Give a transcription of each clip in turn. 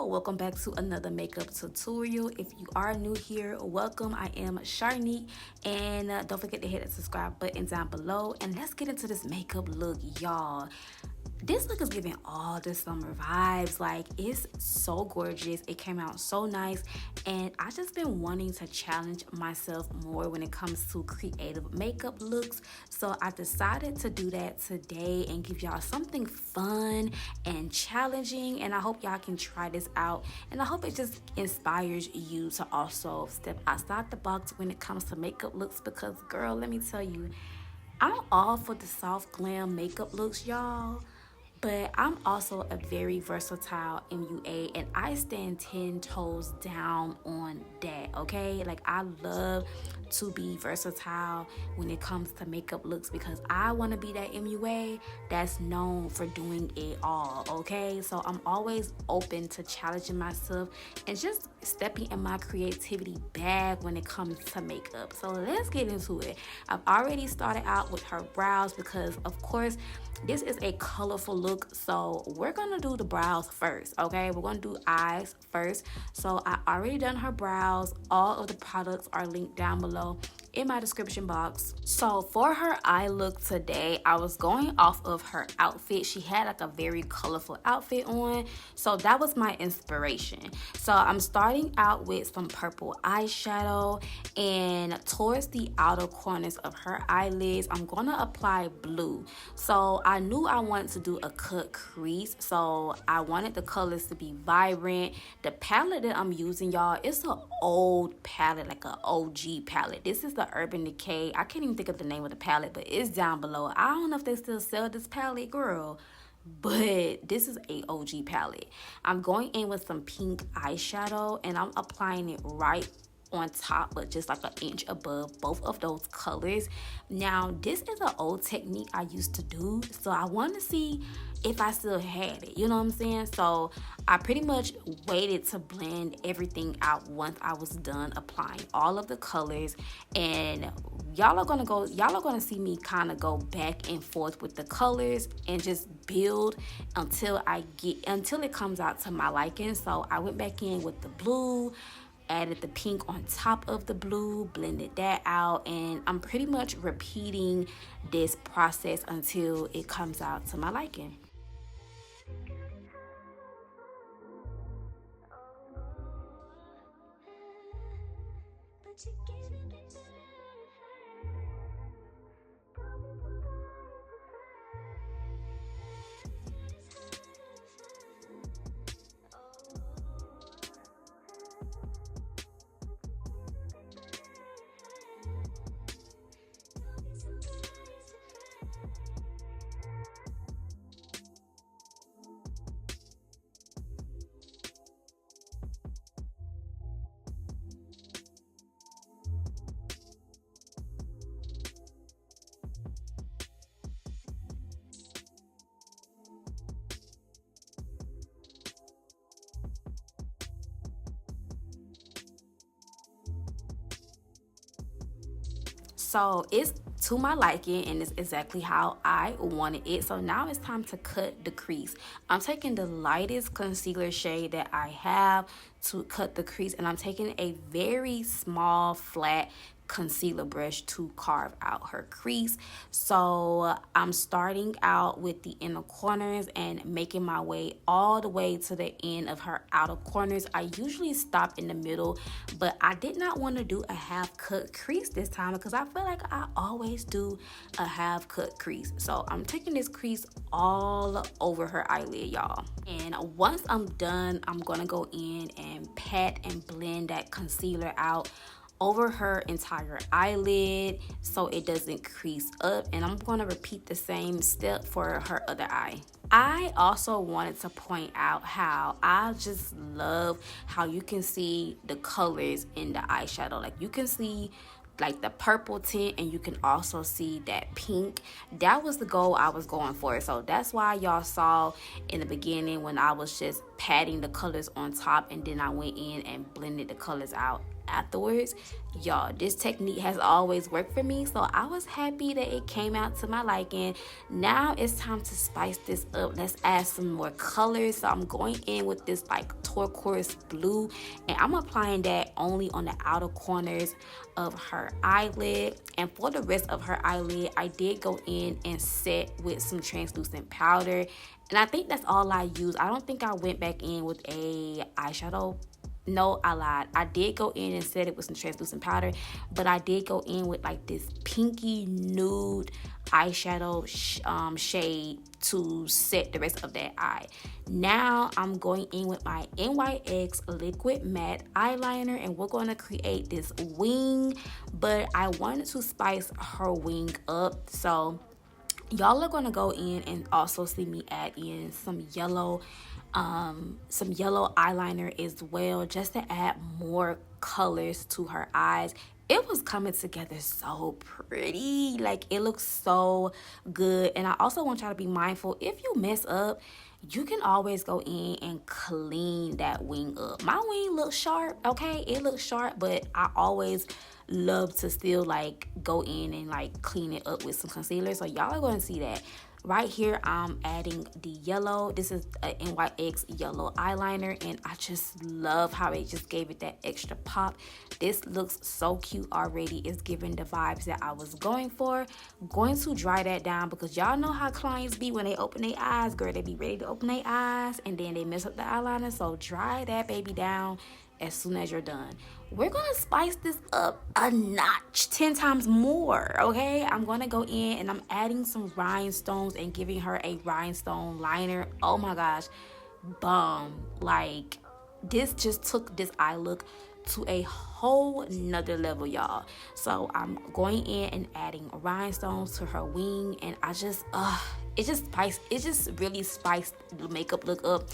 Welcome back to another makeup tutorial. If you are new here, welcome. I am CharniqG, and don't forget to hit that subscribe button down below, and let's get into this makeup look, y'all. This look is giving all the summer vibes. Like, it's so gorgeous. It came out so nice, and I just been wanting to challenge myself more when it comes to creative makeup looks. So I decided to do that today and give y'all something fun and challenging, and I hope y'all can try this out, and I hope it just inspires you to also step outside the box when it comes to makeup looks, because girl, let me tell you, I'm all for the soft glam makeup looks, y'all. But I'm also a very versatile MUA, and I stand 10 toes down on that, okay? Like, I love to be versatile when it comes to makeup looks, because I want to be that MUA that's known for doing it all, okay? So I'm always open to challenging myself and just stepping in my creativity bag when it comes to makeup. So let's get into it. I've already started out with her brows because, of course, this is a colorful look, so we're gonna do the brows first, okay? We're gonna do eyes first. So I already done her brows. All of the products are linked down below in my description box. So for her eye look today, I was going off of her outfit. She had like a very colorful outfit on, so that was my inspiration. So I'm starting out with some purple eyeshadow, and towards the outer corners of her eyelids, I'm gonna apply blue. So I knew I wanted to do a cut crease, so I wanted the colors to be vibrant. The palette that I'm using, y'all, it's an old palette, like an OG palette. This is the Urban Decay. I can't even think of the name of the palette, but it's down below. I don't know if they still sell this palette, girl, but this is a OG palette. I'm going in with some pink eyeshadow, and I'm applying it right on top, but just like an inch above both of those colors. Now, this is an old technique I used to do, so I want to see if I still had it, you know what I'm saying? So I pretty much waited to blend everything out once I was done applying all of the colors, and y'all are gonna see me kind of go back and forth with the colors and just build until it comes out to my liking. So I went back in with the blue, added the pink on top of the blue, blended that out, and I'm pretty much repeating this process until it comes out to my liking. So it's to my liking, and it's exactly how I wanted it. So now it's time to cut the crease. I'm taking the lightest concealer shade that I have to cut the crease, and I'm taking a very small flat concealer brush to carve out her crease. So I'm starting out with the inner corners and making my way all the way to the end of her outer corners. I usually stop in the middle, but I did not want to do a half cut crease this time because I feel like I always do a half cut crease. So I'm taking this crease all over her eyelid, y'all. And once I'm done, I'm gonna go in and pat and blend that concealer out over her entire eyelid so it doesn't crease up, and I'm going to repeat the same step for her other eye. I also wanted to point out how I just love how you can see the colors in the eyeshadow. Like, you can see like the purple tint, and you can also see that pink. That was the goal I was going for. So that's why y'all saw in the beginning when I was just patting the colors on top, and then I went in and blended the colors out afterwards. Y'all, this technique has always worked for me, so I was happy that it came out to my liking. Now it's time to spice this up. Let's add some more colors. So I'm going in with this like turquoise blue, and I'm applying that only on the outer corners of her eyelid. And for the rest of her eyelid, I did go in and set with some translucent powder, and I think that's all I used. I don't think I went back in with a eyeshadow. No, I lied. I did go in and set it with some translucent powder, but I did go in with like this pinky nude eyeshadow shade to set the rest of that eye. Now I'm going in with my NYX liquid matte eyeliner, and we're going to create this wing, but I wanted to spice her wing up. So y'all are going to go in and also see me add in some yellow eyeliner as well, just to add more colors to her eyes. It was coming together so pretty, like it looks so good. And I also want y'all to be mindful, if you mess up, you can always go in and clean that wing up. My wing looks sharp, okay? It looks sharp, but I always love to still like go in and like clean it up with some concealer. So y'all are going to see that. Right here, I'm adding the yellow. This is a NYX yellow eyeliner, and I just love how it just gave it that extra pop. This looks so cute already. It's giving the vibes that I was going for. I'm going to dry that down, because y'all know how clients be when they open their eyes, girl. They be ready to open their eyes, and then they mess up the eyeliner. So dry that baby down as soon as you're done. We're gonna spice this up a notch, 10 times more, okay? I'm gonna go in and I'm adding some rhinestones and giving her a rhinestone liner. Oh my gosh, bomb. Like, this just took this eye look to a whole nother level, y'all. So I'm going in and adding rhinestones to her wing, and I just it just really spiced the makeup look up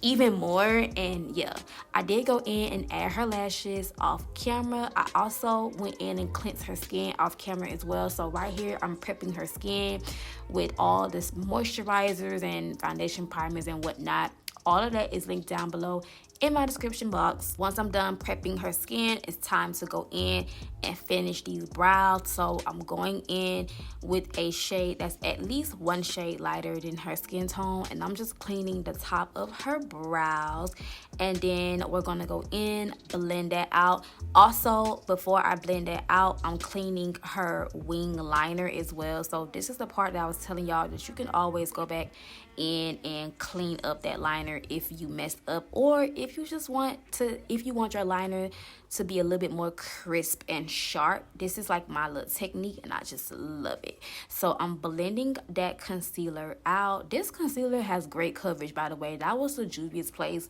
even more. And yeah, I did go in and add her lashes off camera. I also went in and cleansed her skin off camera as well. So right here, I'm prepping her skin with all this moisturizers and foundation primers and whatnot. All of that is linked down below in my description box. Once I'm done prepping her skin, it's time to go in and finish these brows. So I'm going in with a shade that's at least one shade lighter than her skin tone, and I'm just cleaning the top of her brows, and then we're gonna go in, blend that out. Also, before I blend that out, I'm cleaning her wing liner as well. So this is the part that I was telling y'all that you can always go back in and clean up that liner if you messed up, or if you just want your liner to be a little bit more crisp and sharp. This is like my little technique, and I just love it. So I'm blending that concealer out. This concealer has great coverage, by the way. That was the Juvia's Place.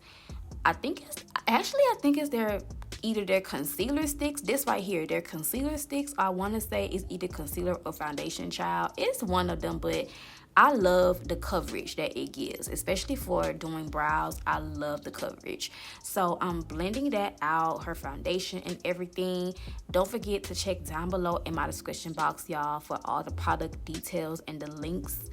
I think it's either their concealer sticks. This right here, their concealer sticks, I want to say is either concealer or foundation, child. It's one of them, but I love the coverage that it gives, especially for doing brows. I love the coverage. So I'm blending that out, her foundation and everything. Don't forget to check down below in my description box, y'all, for all the product details and the links.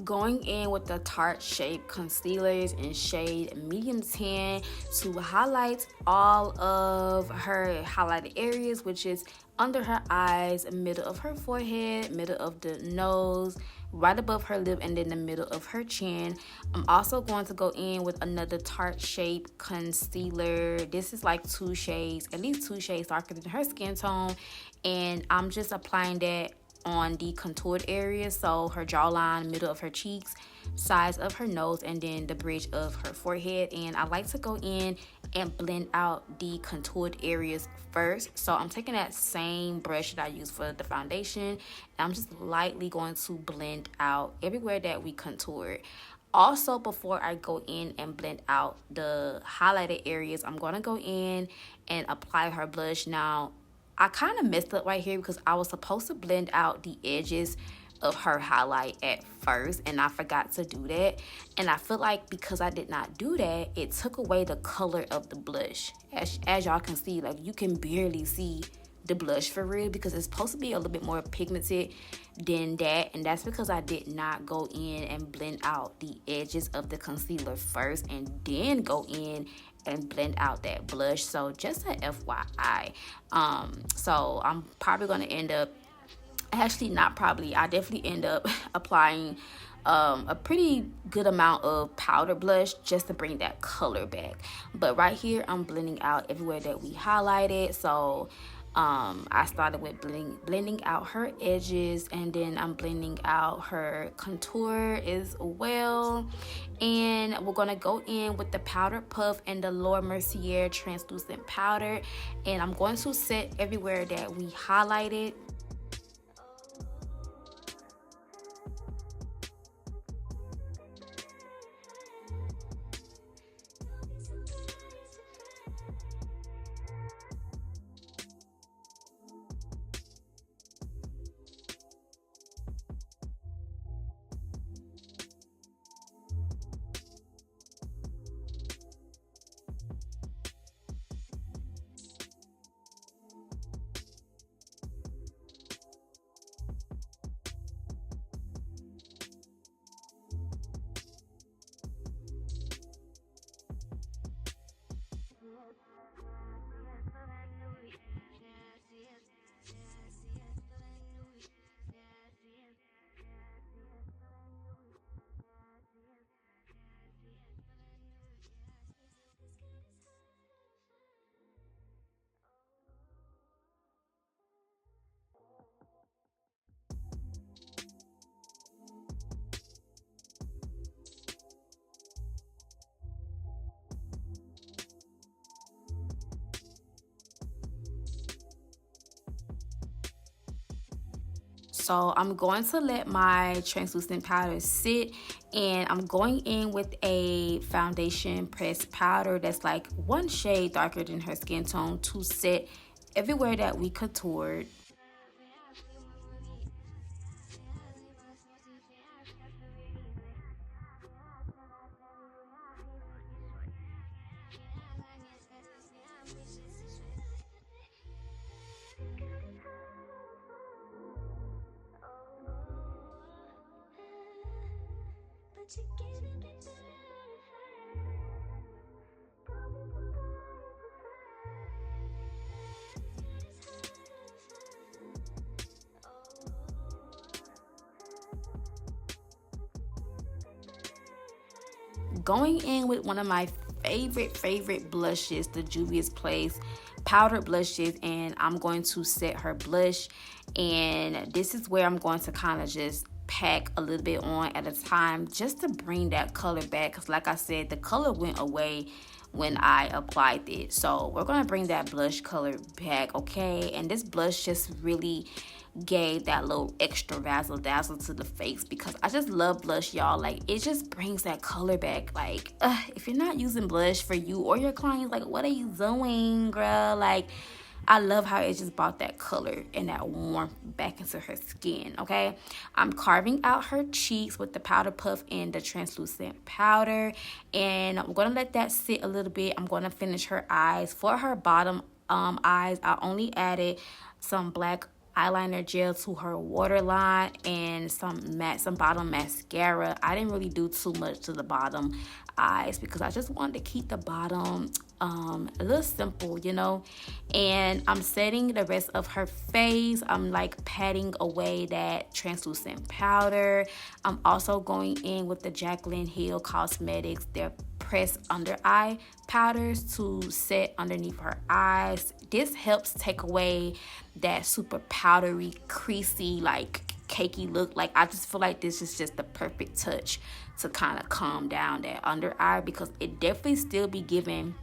Going in with the Tarte Shape concealers in shade medium tan to highlight all of her highlighted areas, which is under her eyes, middle of her forehead, middle of the nose, right above her lip, and then the middle of her chin. I'm also going to go in with another Tarte Shape concealer. This is like at least two shades darker than her skin tone, and I'm just applying that on the contoured areas, so her jawline, middle of her cheeks, sides of her nose, and then the bridge of her forehead. And I like to go in and blend out the contoured areas first. So I'm taking that same brush that I use for the foundation, and I'm just lightly going to blend out everywhere that we contoured. Also, before I go in and blend out the highlighted areas, I'm going to go in and apply her blush. Now, I kind of messed up right here because I was supposed to blend out the edges of her highlight at first, and I forgot to do that. And I feel like because I did not do that, it took away the color of the blush. As y'all can see, like, you can barely see the blush for real because it's supposed to be a little bit more pigmented than that, and that's because I did not go in and blend out the edges of the concealer first and then go in and blend out that blush. So just a FYI. So I'm probably going to end up, actually not probably, I definitely end up applying a pretty good amount of powder blush just to bring that color back. But right here I'm blending out everywhere that we highlighted. So I started with blending out her edges, and then I'm blending out her contour as well. And we're gonna go in with the powder puff and the Laura Mercier translucent powder, and I'm going to set everywhere that we highlighted. So I'm going to let my translucent powder sit, and I'm going in with a foundation pressed powder that's like one shade darker than her skin tone to set everywhere that we contoured. Going in with one of my favorite blushes, the Juvia's Place powdered blushes, and I'm going to set her blush. And this is where I'm going to kind of just pack a little bit on at a time just to bring that color back, because like I said, the color went away when I applied it. So we're gonna bring that blush color back, okay? And this blush just really gave that little extra razzle dazzle to the face, because I just love blush, y'all. Like, it just brings that color back. Like, if you're not using blush for you or your clients, like, what are you doing, girl? Like, I love how it just brought that color and that warmth back into her skin, okay? I'm carving out her cheeks with the powder puff and the translucent powder, and I'm going to let that sit a little bit. I'm going to finish her eyes. For her bottom eyes, I only added some black eyeliner gel to her waterline and some bottom mascara. I didn't really do too much to the bottom eyes because I just wanted to keep the bottom a little simple, you know. And I'm setting the rest of her face. I'm like patting away that translucent powder. I'm also going in with the Jaclyn Hill Cosmetics, their pressed under eye powders, to set underneath her eyes this helps take away that super powdery, creasy, like cakey look. Like I just feel like this is just the perfect touch to kind of calm down that under eye, because it definitely still be giving,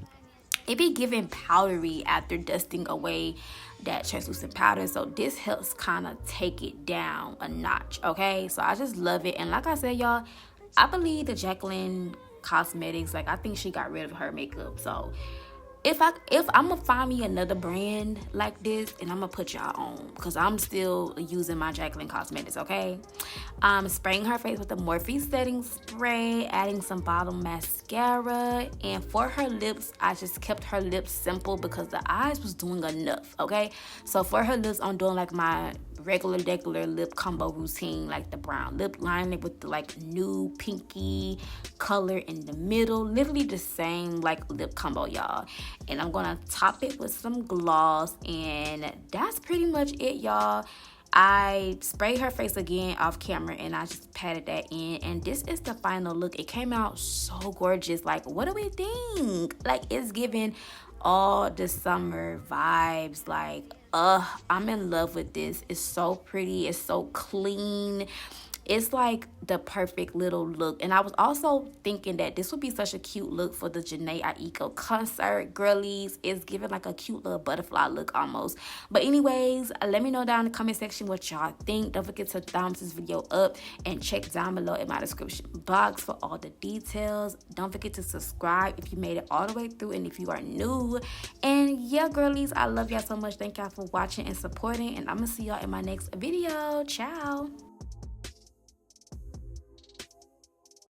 it be giving powdery after dusting away that translucent powder. So this helps kind of take it down a notch. Okay, so I just love it. And like I said, y'all, I believe the Jaclyn Cosmetics, like I think she got rid of her makeup. So if I'm gonna find me another brand like this, and I'm gonna put y'all on, because I'm still using my Jaclyn Cosmetics. Okay, spraying her face with the Morphe setting spray, adding some bottom mascara, and for her lips I just kept her lips simple because the eyes was doing enough. Okay, so for her lips I'm doing like my regular lip combo routine, like the brown lip liner with the like nude pinky color in the middle, literally the same like lip combo, y'all. And I'm gonna top it with some gloss, and that's pretty much it, y'all. I sprayed her face again off camera, and I just patted that in, and this is the final look. It came out so gorgeous. Like, what do we think? Like, it's giving all the summer vibes. Like, I'm in love with this. It's so pretty, it's so clean. It's like the perfect little look. And I was also thinking that this would be such a cute look for the Jhené Aiko concert. Girlies, it's giving like a cute little butterfly look almost. But anyways, let me know down in the comment section what y'all think. Don't forget to thumbs this video up and check down below in my description box for all the details. Don't forget to subscribe if you made it all the way through and if you are new. And yeah, girlies, I love y'all so much. Thank y'all for watching and supporting, and I'm gonna see y'all in my next video. Ciao.